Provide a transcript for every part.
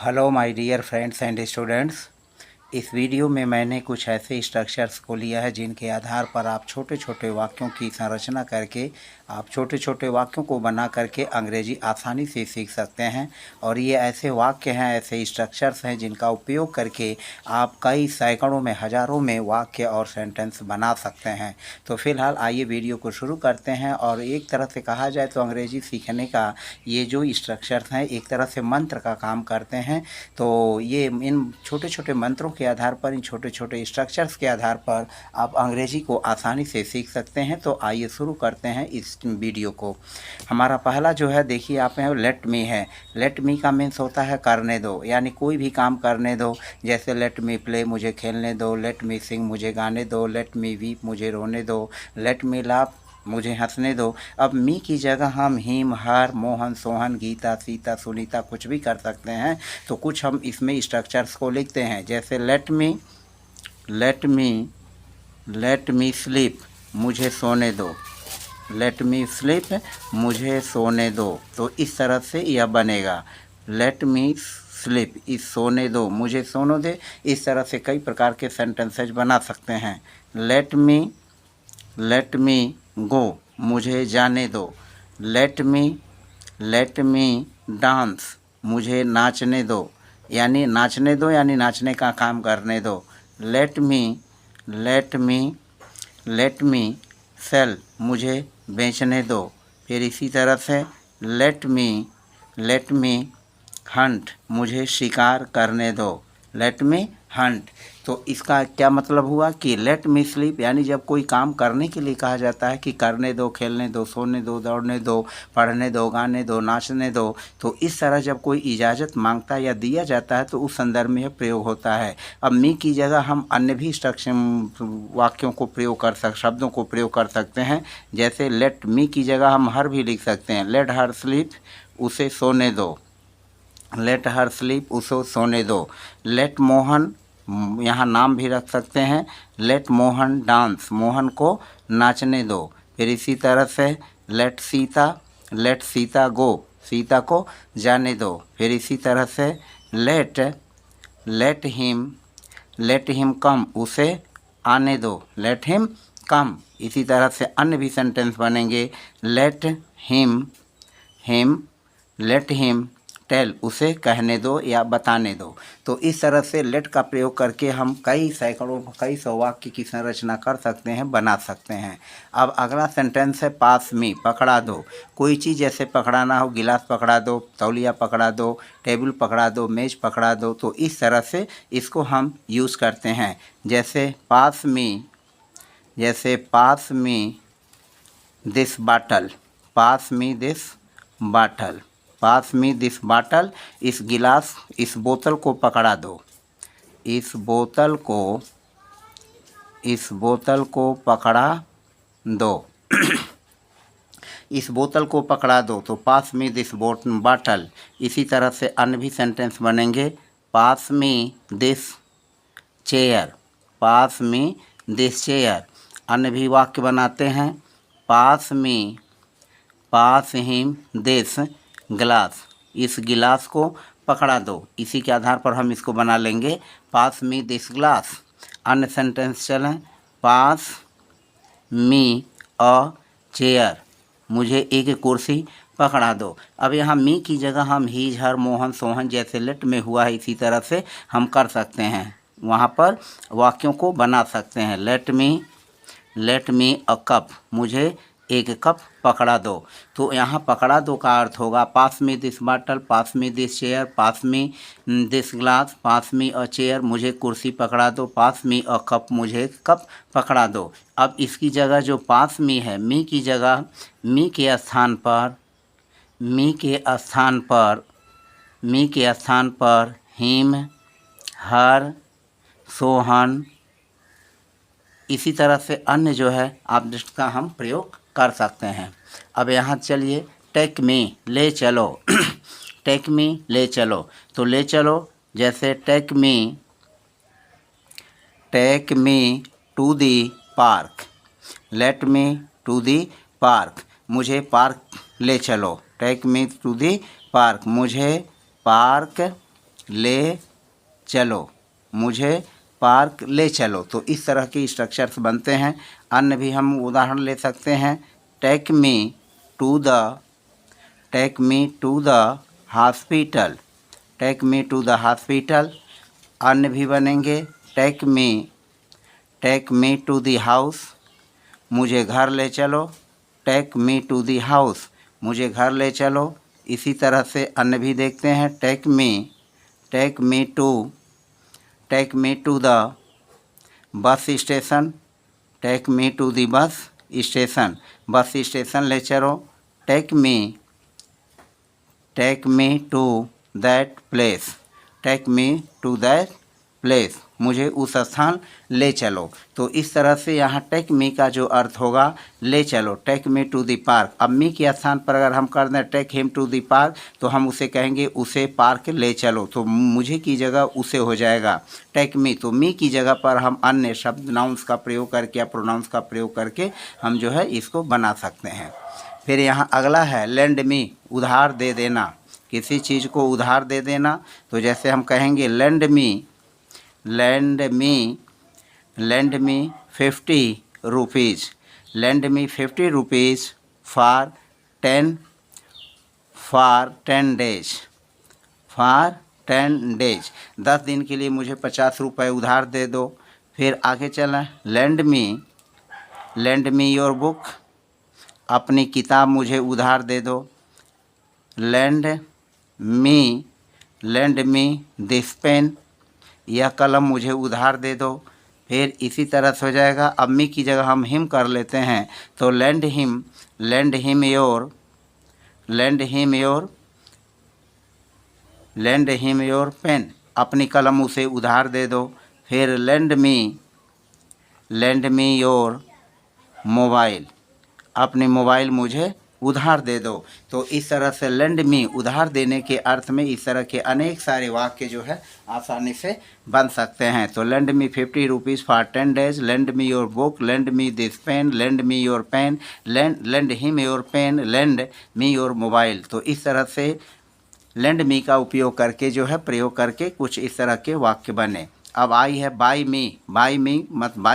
Hello my dear friends and students. इस video में मैंने कुछ ऐसे स्ट्रक्चर्स को लिया है जिनके आधार पर आप छोटे छोटे वाक्यों की संरचना करके आप छोटे छोटे वाक्यों को बना करके अंग्रेजी आसानी से सीख सकते हैं। और ये ऐसे वाक्य हैं, ऐसे स्ट्रक्चर्स हैं जिनका उपयोग करके आप कई सैकड़ों में हज़ारों में वाक्य और सेंटेंस बना सकते हैं। तो फिलहाल आइए वीडियो को शुरू करते हैं। और एक तरह से कहा जाए तो अंग्रेज़ी सीखने का ये जो स्ट्रक्चर्स हैं एक तरह से मंत्र का काम करते हैं। तो ये इन छोटे छोटे मंत्रों के आधार पर, इन छोटे छोटे स्ट्रक्चर्स के आधार पर आप अंग्रेजी को आसानी से सीख सकते हैं। तो आइए शुरू करते हैं इस वीडियो को। हमारा पहला जो है, देखिए आप यहाँ लेट मी है। लेट मी का मीन्स होता है करने दो, यानी कोई भी काम करने दो। जैसे लेट मी प्ले, मुझे खेलने दो। लेट मी सिंग, मुझे गाने दो। लेट मी वीप, मुझे रोने दो। लेट मी लाफ, मुझे हंसने दो। अब मी की जगह हम हिम, हर, मोहन, सोहन, गीता, सीता, सुनीता कुछ भी कर सकते हैं। तो कुछ हम इसमें स्ट्रक्चर्स को लिखते हैं। जैसे लेट मी स्लीप, मुझे सोने दो। लेट मी स्लीप, मुझे सोने दो। तो इस तरह से यह बनेगा। लेट मी स्लीप, इस सोने दो, मुझे सोने दे। इस तरह से कई प्रकार के सेंटेंसेज बना सकते हैं। लेट मी गो, मुझे जाने दो। लेट मी डांस, मुझे नाचने दो। यानी नाचने दो, यानी नाचने का काम करने दो। लेट मी सेल, मुझे बेचने दो। फिर इसी तरह से लेट मी हंट, मुझे शिकार करने दो। Let me Hunt. तो इसका क्या मतलब हुआ कि लेट मी स्लीप, यानी जब कोई काम करने के लिए कहा जाता है कि करने दो, खेलने दो, सोने दो, दौड़ने दो, पढ़ने दो, गाने दो, नाचने दो, तो इस तरह जब कोई इजाज़त मांगता या दिया जाता है तो उस संदर्भ में यह प्रयोग होता है। अब मी की जगह हम अन्य भी वाक्यों को प्रयोग कर शब्दों को प्रयोग कर सकते हैं। जैसे लेट मी की जगह हम हर भी लिख सकते हैं। लेट हर स्लीप, उसे सोने दो। लेट हर स्लीप, उसे सोने दो। लेट मोहन, यहाँ नाम भी रख सकते हैं। लेट मोहन डांस, मोहन को नाचने दो। फिर इसी तरह से लेट सीता गो, सीता को जाने दो। फिर इसी तरह से लेट हिम कम, उसे आने दो। Let him come. इसी तरह से अन्य भी सेंटेंस बनेंगे। लेट हिम टेल, उसे कहने दो या बताने दो। तो इस तरह से लेट का प्रयोग करके हम कई सौ वाक्य की संरचना कर सकते हैं, बना सकते हैं। अब अगला सेंटेंस है पास मी, पकड़ा दो। कोई चीज़ जैसे पकड़ाना हो, गिलास पकड़ा दो, तौलिया पकड़ा दो, टेबल पकड़ा दो, मेज पकड़ा दो। तो इस तरह से इसको हम यूज़ करते हैं। जैसे pass me this bottle, pass me this bottle, इस बोतल को पकड़ा दो। इस बोतल को पकड़ा दो। इस बोतल को पकड़ा दो। तो पास मी दिस बाटल। इसी तरह से अन्य भी सेंटेंस बनेंगे। पास मी दिस चेयर, अन्य भी वाक्य बनाते हैं। पास हिम दिस ग्लास, इस गिलास को पकड़ा दो। इसी के आधार पर हम इसको बना लेंगे। पास मी दिस ग्लास। अन्य सेंटेंस चलें। पास मी अ चेयर, मुझे एक कुर्सी पकड़ा दो। अब यहाँ मी की जगह हम ही, हर, मोहन, सोहन जैसे लेट में हुआ है, इसी तरह से हम कर सकते हैं, वहाँ पर वाक्यों को बना सकते हैं। लेट मी अ कप, मुझे एक कप पकड़ा दो। तो यहाँ पकड़ा दो का अर्थ होगा pass me this bottle, pass me this chair, pass me this glass, pass me a chair, मुझे कुर्सी पकड़ा दो। पास मी अ कप, मुझे कप पकड़ा दो। अब इसकी जगह जो पास मी है, मी की जगह मी के स्थान पर हिम, हर, सोहन, इसी तरह से अन्य जो है आप जिसका हम प्रयोग कर सकते हैं। अब यहाँ चलिए टेक मी, ले चलो। टेक मी, ले चलो। तो ले चलो, जैसे take me to the park. Let me to the park, मुझे पार्क ले चलो। Take me to the park, मुझे पार्क ले चलो, मुझे पार्क ले चलो। तो इस तरह के स्ट्रक्चर्स बनते हैं। अन्य भी हम उदाहरण ले सकते हैं। Take me to the hospital, take me to the hospital. अन्य भी बनेंगे। Take me to the house, मुझे घर ले चलो। Take me to the house, मुझे घर ले चलो। इसी तरह से अन्य भी देखते हैं। Take me to the bus station, take me to the bus station ले चलो। Take me to that place, मुझे उस स्थान ले चलो। तो इस तरह से यहाँ टेक मी का जो अर्थ होगा ले चलो, take me to the park. अब मी के स्थान पर अगर हम कर दें take him to the park, तो हम उसे कहेंगे उसे पार्क ले चलो। तो मुझे की जगह उसे हो जाएगा टेक मी। तो मी की जगह पर हम अन्य शब्द नाउन्स का प्रयोग करके या प्रोनाउंस का प्रयोग करके हम जो है इसको बना सकते हैं। फिर यहाँ अगला है लेंड मी, उधार दे देना, किसी चीज़ को उधार दे देना। तो जैसे हम कहेंगे land me 50 rupees, land me 50 rupees for 10 days, 10 दिन के लिए मुझे 50 रुपये उधार दे दो। फिर आगे चलें। लेंड मी योर बुक, अपनी किताब मुझे उधार दे दो। लेंड मी दिस पेन, यह कलम मुझे उधार दे दो। फिर इसी तरह से हो जाएगा। अब मी की जगह हम हिम कर लेते हैं। तो लेंड हिम योर पेन, अपनी कलम उसे उधार दे दो। फिर लेंड मी योर मोबाइल, अपनी मोबाइल मुझे उधार दे दो। तो इस तरह से लेंड मी उधार देने के अर्थ में इस तरह के अनेक सारे वाक्य जो है आसानी से बन सकते हैं। तो lend me 50 rupees for 10 days, lend me your book, lend me this pen, lend me your pen, lend him your pen, lend me your mobile. तो इस तरह से लेंड मी का उपयोग करके जो है प्रयोग करके कुछ इस तरह के वाक्य बने। अब आई है बाई मी बाई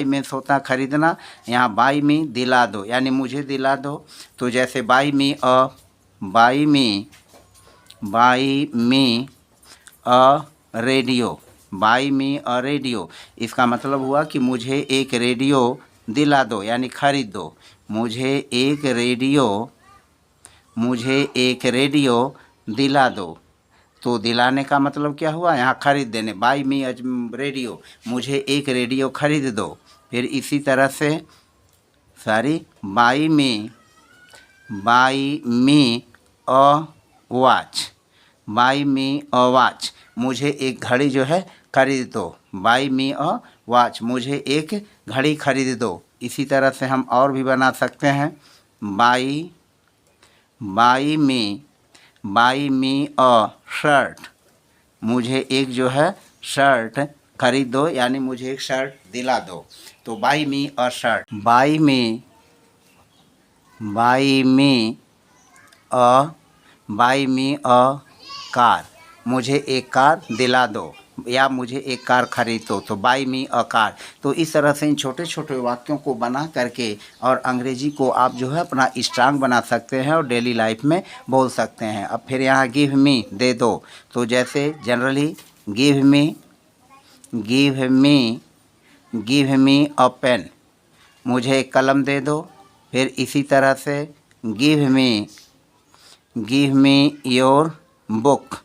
मीन्स होता है खरीदना। यहाँ बाई मी दिला दो, यानी मुझे दिला दो। तो जैसे बाई मी अ रेडियो, इसका मतलब हुआ कि मुझे एक रेडियो दिला दो, यानी खरीद दो। मुझे एक रेडियो दिला दो। तो दिलाने का मतलब क्या हुआ, यहाँ खरीद देने। बाई मी रेडियो, मुझे एक रेडियो खरीद दो। फिर इसी तरह से बाई मी अ वॉच, मुझे एक घड़ी जो है खरीद दो। बाई मी अ वॉच, मुझे एक घड़ी खरीद दो। इसी तरह से हम और भी बना सकते हैं। बाई मी अ शर्ट, मुझे एक जो है शर्ट खरीद दो, यानी मुझे एक शर्ट दिला दो। तो by me a shirt. By me a car, मुझे एक कार दिला दो या मुझे एक कार खरीद दो। तो बाई मी अ कार। तो इस तरह से इन छोटे छोटे वाक्यों को बना करके और अंग्रेजी को आप जो है अपना स्ट्रांग बना सकते हैं और डेली लाइफ में बोल सकते हैं। अब फिर यहाँ गिव मी दे दो। तो जैसे generally give me a pen, मुझे एक कलम दे दो। फिर इसी तरह से गिव मी योर बुक,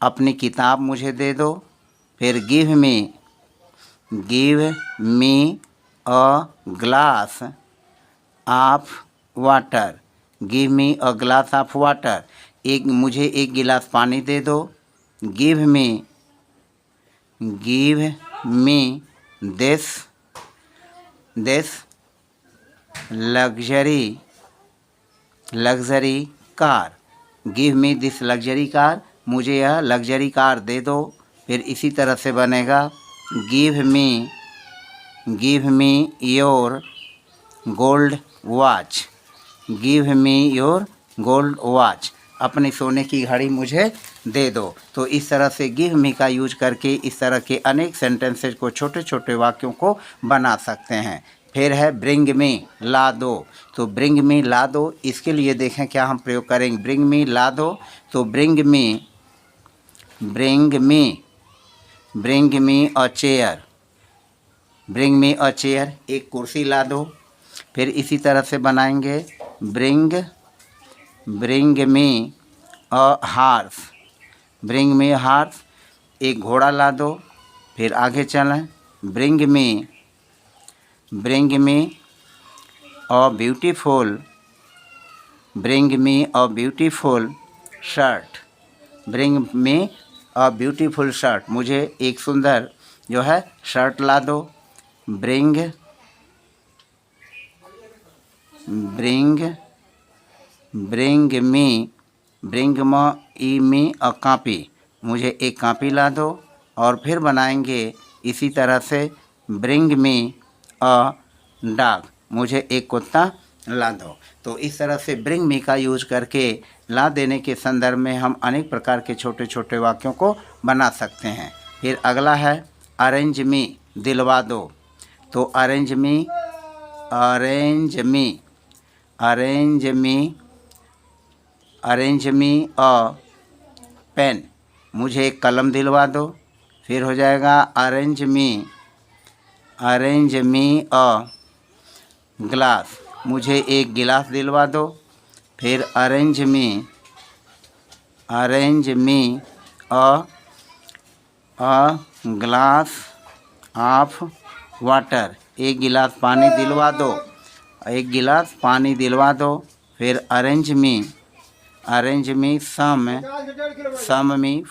अपनी किताब मुझे दे दो। फिर give me a glass of water, give me a glass of water, मुझे एक गिलास पानी दे दो। Give me this luxury car, give me this luxury car, मुझे यह लग्जरी कार दे दो। फिर इसी तरह से बनेगा give me your gold watch, give me your gold watch, अपनी सोने की घड़ी मुझे दे दो। तो इस तरह से गिव मी का यूज करके इस तरह के अनेक सेंटेंसेज को, छोटे छोटे वाक्यों को बना सकते हैं। फिर है ब्रिंग मी, ला दो। तो ब्रिंग मी, ला दो, इसके लिए देखें क्या हम प्रयोग करेंगे। ब्रिंग मी, ला दो, तो bring me a chair, bring me a chair, एक कुर्सी ला दो। फिर इसी तरह से बनाएंगे ब्रिंग मी अ हार्स, ब्रिंग मी हार्स, एक घोड़ा ला दो। फिर आगे चलें, bring me a beautiful shirt, bring me a beautiful shirt, मुझे एक सुंदर जो है शर्ट ला दो। ब्रिंग मी अ कॉपी, मुझे एक कॉपी ला दो। और फिर बनाएंगे इसी तरह से ब्रिंग मी अ डॉग, मुझे एक कुत्ता ला दो। तो इस तरह से ब्रिंग मी का यूज करके ला देने के संदर्भ में हम अनेक प्रकार के छोटे छोटे वाक्यों को बना सकते हैं। फिर अगला है अरेंज मी, दिलवा दो। तो अरेंज मी अ पेन, मुझे एक कलम दिलवा दो। फिर हो जाएगा अरेंज मी अ ग्लास, मुझे एक गिलास दिलवा दो। फिर arrange me a glass of water, एक गिलास पानी दिलवा दो, एक गिलास पानी दिलवा दो। फिर अरेंज मी सम मी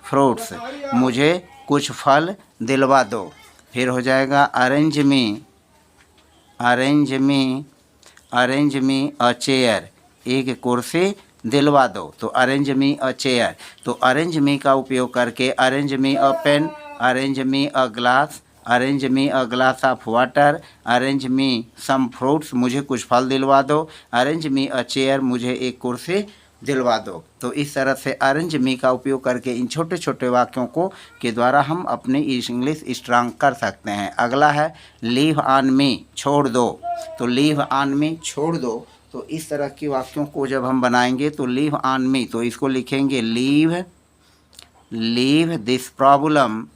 फ्रूट्स, मुझे कुछ फल दिलवा दो। फिर हो जाएगा अरेंज मी अ चेयर, एक कुर्सी दिलवा दो। तो अरेंज मी अ चेयर, तो अरेंज मी का उपयोग करके arrange me a pen, arrange me a glass, arrange me a glass of water, arrange me some fruits, मुझे कुछ फल दिलवा दो, अरेंज मी अ चेयर, मुझे एक कुर्सी दिलवा दो। तो इस तरह से अरेंज मी का उपयोग करके इन छोटे छोटे वाक्यों को के द्वारा हम अपनी इंग्लिश स्ट्रांग कर सकते हैं। अगला है लीव ऑन मी, छोड़ दो। तो लीव ऑन मी, छोड़ दो। तो इस तरह के वाक्यों को जब हम बनाएंगे तो लीव ऑन मी, तो इसको लिखेंगे leave this problem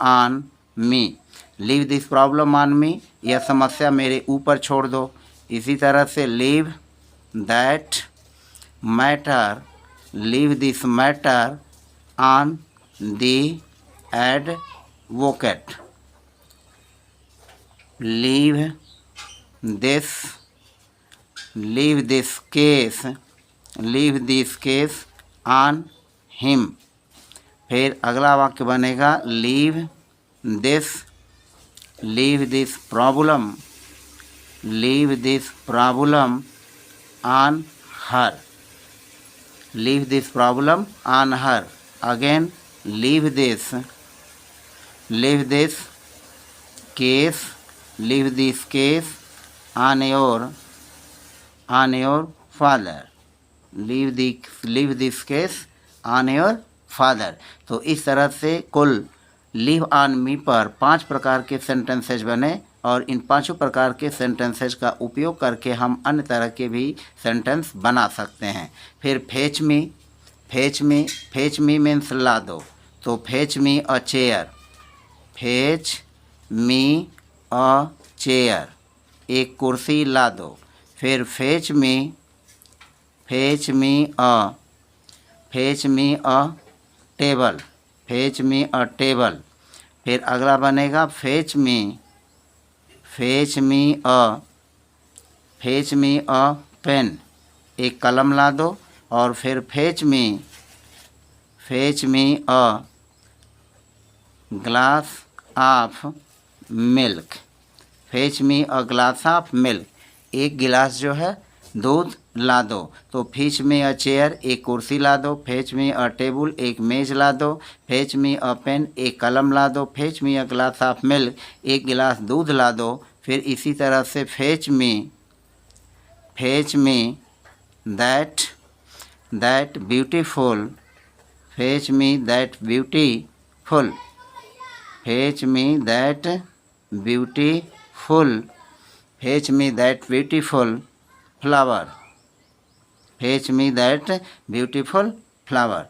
on me, leave this problem on me, यह समस्या मेरे ऊपर छोड़ दो। इसी तरह से leave this matter on the advocate, leave this case on him. फिर अगला वाक्य बनेगा leave this problem on her, leave this problem on her. Again leave this case on your father, leave this case on your father. तो इस तरह से कुल leave on me पर 5 प्रकार के सेंटेंसेज बने और इन 5 प्रकार के सेंटेंसेज का उपयोग करके हम अन्य तरह के भी सेंटेंस बना सकते हैं। फिर फेच मी मीन्स ला दो। तो फेच मी अ चेयर, एक कुर्सी ला दो। फिर फेच मी अ टेबल, फिर अगला बनेगा फेच मी अ पेन, एक कलम ला दो। और फिर fetch me a glass of milk, fetch me a glass of milk, एक गिलास जो है दूध ला दो। तो फेच मी अ चेयर, एक कुर्सी ला दो। फेच मी अ टेबल, एक मेज ला दो। फेच मी अ पेन, एक कलम ला दो। Fetch me a glass of milk, एक गिलास दूध ला दो। फिर इसी तरह से fetch me that beautiful, fetch me that beautiful, fetch me that beautiful, fetch me that beautiful flower, fetch me that beautiful flower.